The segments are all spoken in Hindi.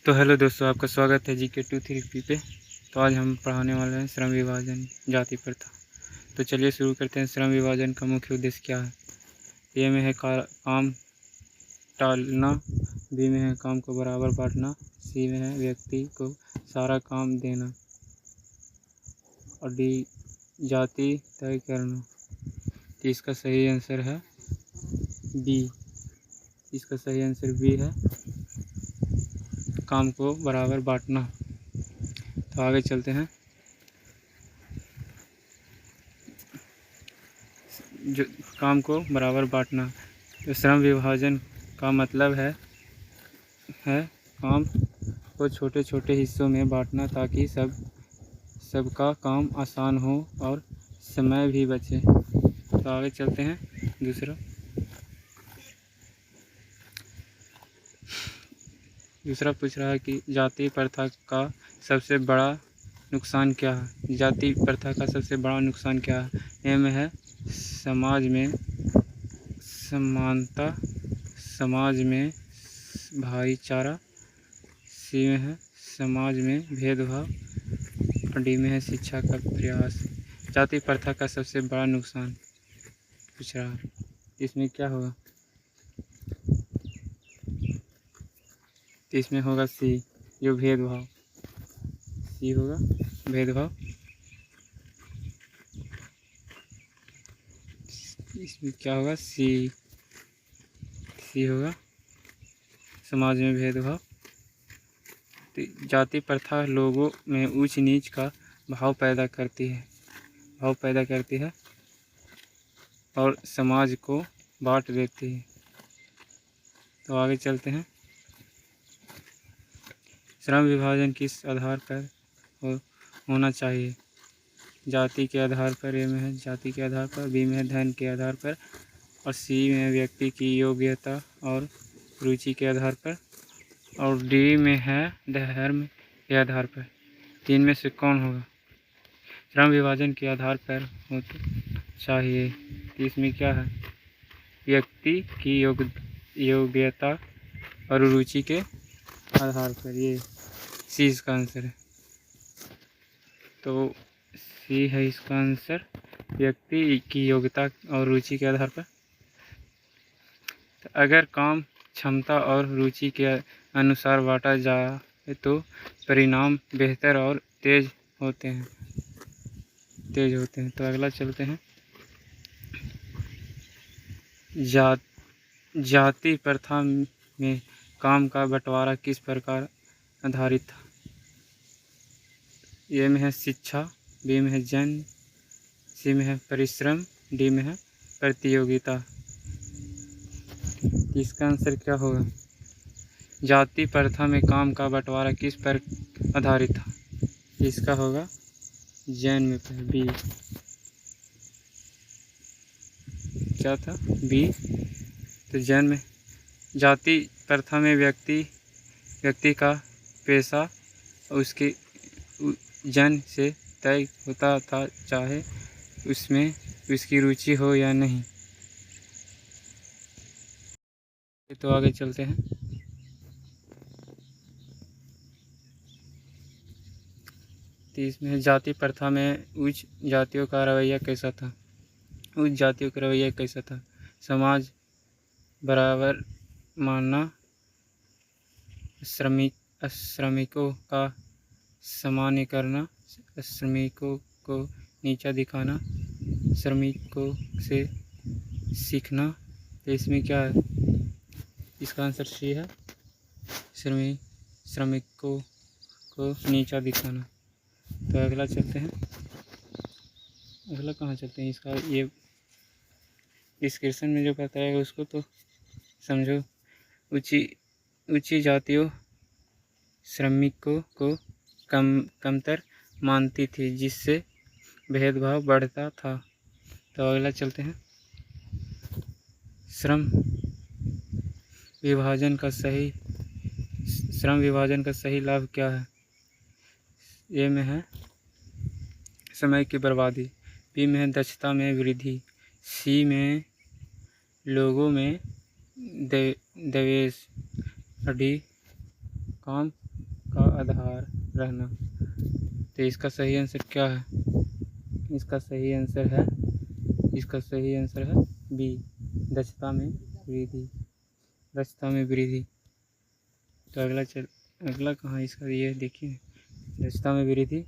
तो हेलो दोस्तों, आपका स्वागत है जीके 23 पे। तो आज हम पढ़ाने वाले हैं श्रम विभाजन जाति प्रथा। तो चलिए शुरू करते हैं। श्रम विभाजन का मुख्य उद्देश्य क्या है? ए में है काम टालना, बी में है काम को बराबर बांटना, सी में है व्यक्ति को सारा काम देना और डी जाति तय करना। तो इसका सही आंसर है बी। इसका सही आंसर बी है, काम को बराबर बांटना। तो आगे चलते हैं। जो काम को बराबर बांटना, तो श्रम विभाजन का मतलब है काम को छोटे छोटे हिस्सों में बांटना ताकि सबका काम आसान हो और समय भी बचे। तो आगे चलते हैं। दूसरा पूछ रहा है कि जाति प्रथा का सबसे बड़ा नुकसान क्या है? जाति प्रथा का सबसे बड़ा नुकसान क्या है? ए में है समाज में समानता, समाज में भाईचारा, सी में है समाज में भेदभाव और डी में है शिक्षा का प्रयास। जाति प्रथा का सबसे बड़ा नुकसान पूछ रहा है, इसमें क्या होगा? तो इसमें होगा सी, जो भेदभाव। सी होगा भेदभाव। इसमें क्या होगा? सी होगा समाज में भेदभाव। तो जाति प्रथा लोगों में ऊंच नीच का भाव पैदा करती है और समाज को बांट देती है। तो आगे चलते हैं। श्रम विभाजन किस आधार पर होना चाहिए? जाति के आधार पर, ए में है जाति के आधार पर, बी में है धन के आधार पर और सी में है व्यक्ति की योग्यता और रुचि के आधार पर और डी में है धर्म के आधार पर। तीन में से कौन होगा? श्रम विभाजन के आधार पर होना चाहिए। इसमें क्या है? व्यक्ति की योग्यता और रुचि के आधार पर। ये सी इसका आंसर है। तो सी है इसका आंसर, व्यक्ति की योग्यता और रुचि के आधार पर। तो अगर काम क्षमता और रुचि के अनुसार बांटा जाए तो परिणाम बेहतर और तेज होते हैं। तो अगला चलते हैं। जाति प्रथा में काम का बंटवारा किस प्रकार आधारित था? ए में है शिक्षा, बी में है जन्म, सी में है परिश्रम, डी में है प्रतियोगिता। इसका आंसर क्या होगा? जाति प्रथा में काम का बंटवारा किस पर आधारित था? इसका होगा जन्म पर, बी। क्या था? बी। तो जन्म। जाति प्रथा में व्यक्ति का पेशा उसके जन्म से तय होता था, चाहे उसमें उसकी रुचि हो या नहीं। तो आगे चलते हैं। तो इसमें जाति प्रथा में उच्च जातियों का रवैया कैसा था? उच्च जातियों का रवैया कैसा था? समाज बराबर मानना, श्रमिकों का सामान्य करना, श्रमिकों को नीचा दिखाना, श्रमिकों से सीखना। तो इसमें क्या है? इसका आंसर सी है, श्रमिकों को नीचा दिखाना। तो अगला चलते हैं। अगला कहाँ चलते हैं? इसका ये डिस्क्रिप्शन में जो बताएगा उसको तो समझो। ऊंची जातियों श्रमिकों को कमतर मानती थी, जिससे भेदभाव बढ़ता था। तो अगला चलते हैं। श्रम विभाजन का सही लाभ क्या है? ए में है समय की बर्बादी, बी में है दक्षता में वृद्धि, सी में लोगों में द्वेष, डी काम आधार रहना। तो इसका सही आंसर क्या है? इसका सही आंसर है बी, दक्षता में वृद्धि। दक्षता में वृद्धि। तो अगला कहाँ इसका, ये देखिए, दक्षता में वृद्धि।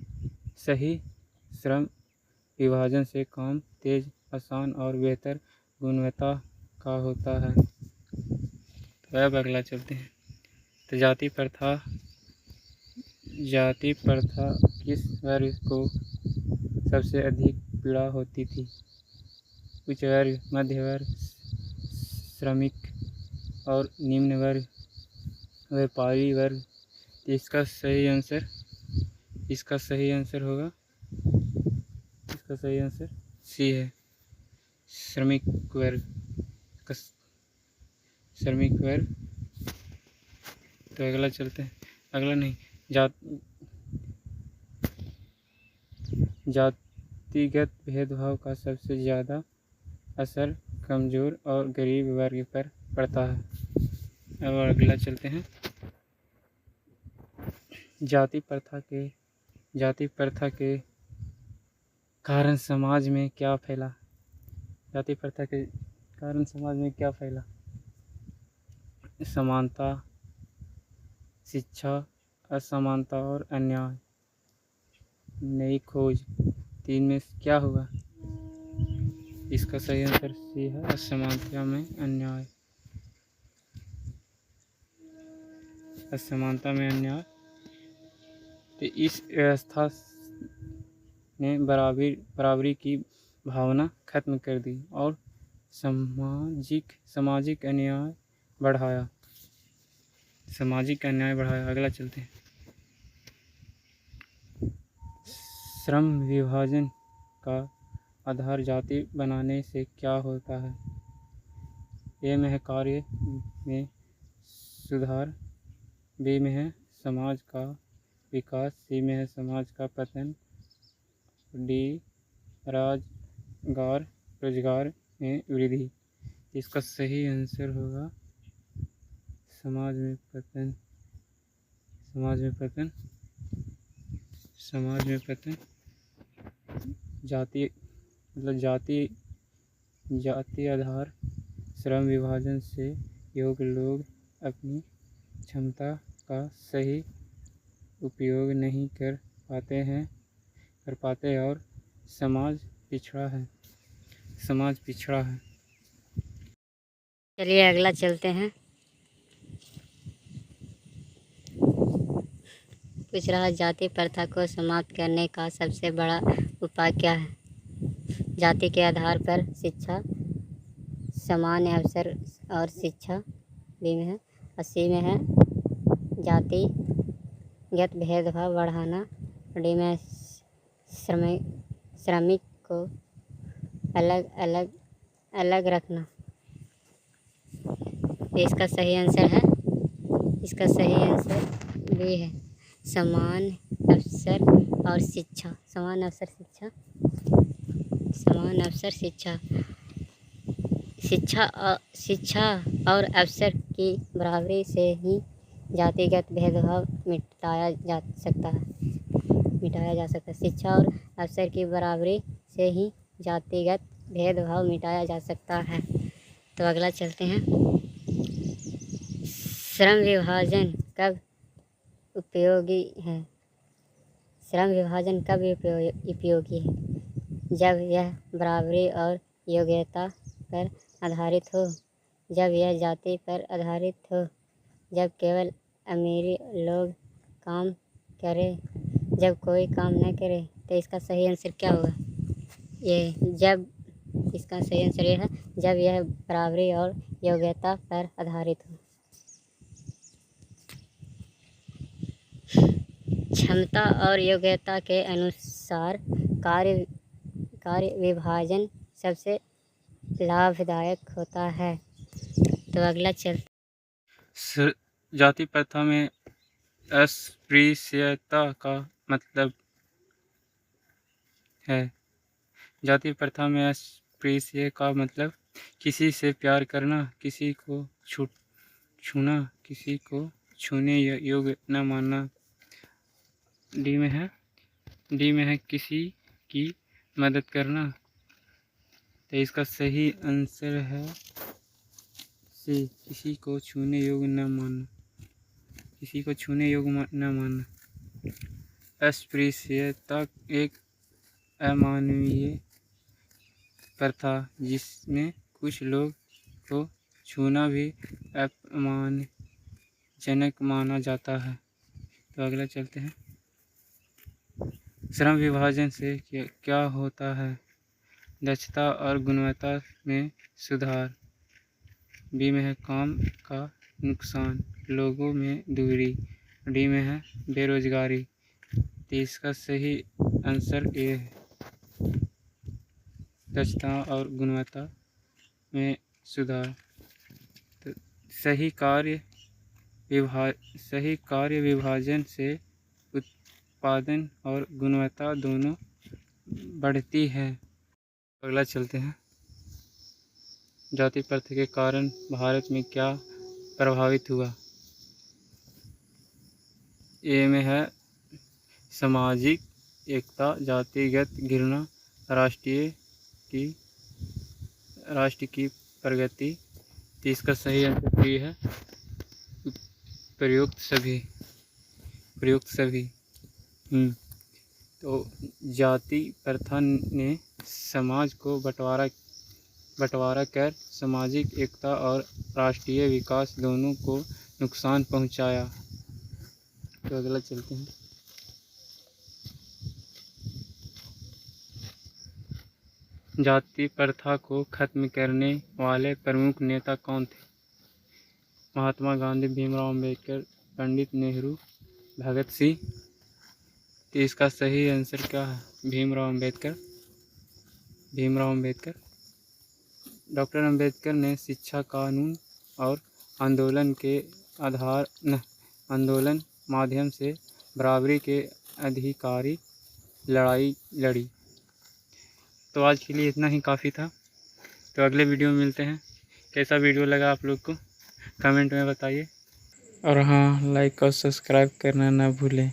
सही श्रम विभाजन से काम तेज, आसान और बेहतर गुणवत्ता का होता है। तो अब अगला चलते हैं। तो जाति प्रथा किस वर्ग को सबसे अधिक पीड़ा होती थी? उच्च वर्ग, मध्य वर्ग, श्रमिक और निम्न वर्ग, व्यापारी वर्ग। इसका सही आंसर सी है, श्रमिक वर्ग। तो अगला चलते हैं। अगला नहीं, जातिगत भेदभाव का सबसे ज़्यादा असर कमज़ोर और गरीब वर्ग पर पड़ता है। अब अगला चलते हैं। जाति प्रथा के कारण समाज में क्या फैला? जाति प्रथा के कारण समाज में क्या फैला? समानता, शिक्षा, असमानता और अन्याय। नई खोज। तीन में क्या होगा? इसका सही आंसर सी है, असमानता में अन्याय। असमानता में अन्याय। तो इस व्यवस्था ने बराबरी की भावना खत्म कर दी और सामाजिक अन्याय बढ़ाया। अगला चलते हैं। श्रम विभाजन का आधार जाति बनाने से क्या होता है? ए में है कार्य में सुधार, बी में है समाज का विकास, सी में है समाज का पतन, डी रोजगार में वृद्धि। इसका सही आंसर होगा समाज में पतन। जाति आधार श्रम विभाजन से योग्य लोग अपनी क्षमता का सही उपयोग नहीं कर पाते और समाज पिछड़ा है। चलिए अगला चलते हैं। पूछ रहा, जाति प्रथा को समाप्त करने का सबसे बड़ा उपाय क्या है? जाति के आधार पर शिक्षा, समान अवसर और शिक्षा, बी में है। और सी में है जातिगत भेदभाव बढ़ाना, डी में श्रमिक को अलग रखना। इसका सही आंसर बी है, समान अवसर और शिक्षा। शिक्षा और अवसर की बराबरी से ही जातिगत भेदभाव मिटाया जा सकता है। शिक्षा और अवसर की बराबरी से ही जातिगत भेदभाव मिटाया जा सकता है। तो अगला चलते हैं। श्रम विभाजन कब उपयोगी है? जब यह बराबरी और योग्यता पर आधारित हो, जब यह जाति पर आधारित हो, जब केवल अमीरी लोग काम करें, जब कोई काम न करे। तो इसका सही आंसर क्या होगा? इसका सही आंसर यह है, जब यह बराबरी और योग्यता पर आधारित हो। क्षमता और योग्यता के अनुसार कार्य विभाजन सबसे लाभदायक होता है। तो अगला जाति प्रथा में अस्पृश्यता का मतलब है। जाति प्रथा में अस्पृश्य का मतलब किसी से प्यार करना, किसी को छूना, किसी को छूने योग्य न मानना डी में है किसी की मदद करना, तो इसका सही आंसर है सी, किसी को छूने योग्य न मानना, किसी को छूने योग्य न मानना। अस्पृश्यता एक अमानवीय प्रथा जिसमें कुछ लोग को छूना भी अपमानजनक माना जाता है। तो अगला चलते हैं। श्रम विभाजन से क्या होता है? दक्षता और गुणवत्ता में सुधार। बी में है काम का नुकसान, लोगों में दूरी। डी में है बेरोजगारी। तो इसका सही आंसर ए है, दक्षता और गुणवत्ता में सुधार। तो सही कार्य विभाजन से उत्पादन और गुणवत्ता दोनों बढ़ती है। अगला चलते हैं। जाति प्रथा के कारण भारत में क्या प्रभावित हुआ? ए में है सामाजिक एकता, जातिगत घृणा, राष्ट्र की प्रगति। तो इसका सही आंसर ये है प्रयुक्त सभी। तो जाति प्रथा ने समाज को बंटवारा कर सामाजिक एकता और राष्ट्रीय विकास दोनों को नुकसान पहुंचाया। तो अगला चलते हैं। जाति प्रथा को खत्म करने वाले प्रमुख नेता कौन थे? महात्मा गांधी, भीमराव अंबेडकर, पंडित नेहरू, भगत सिंह। तो इसका सही आंसर क्या है? भीमराव अंबेडकर। डॉक्टर अंबेडकर ने शिक्षा, कानून और आंदोलन माध्यम से बराबरी के अधिकारी लड़ाई लड़ी। तो आज के लिए इतना ही काफ़ी था। तो अगले वीडियो में मिलते हैं। कैसा वीडियो लगा आप लोग को कमेंट में बताइए, और हाँ, लाइक और सब्सक्राइब करना ना भूलें।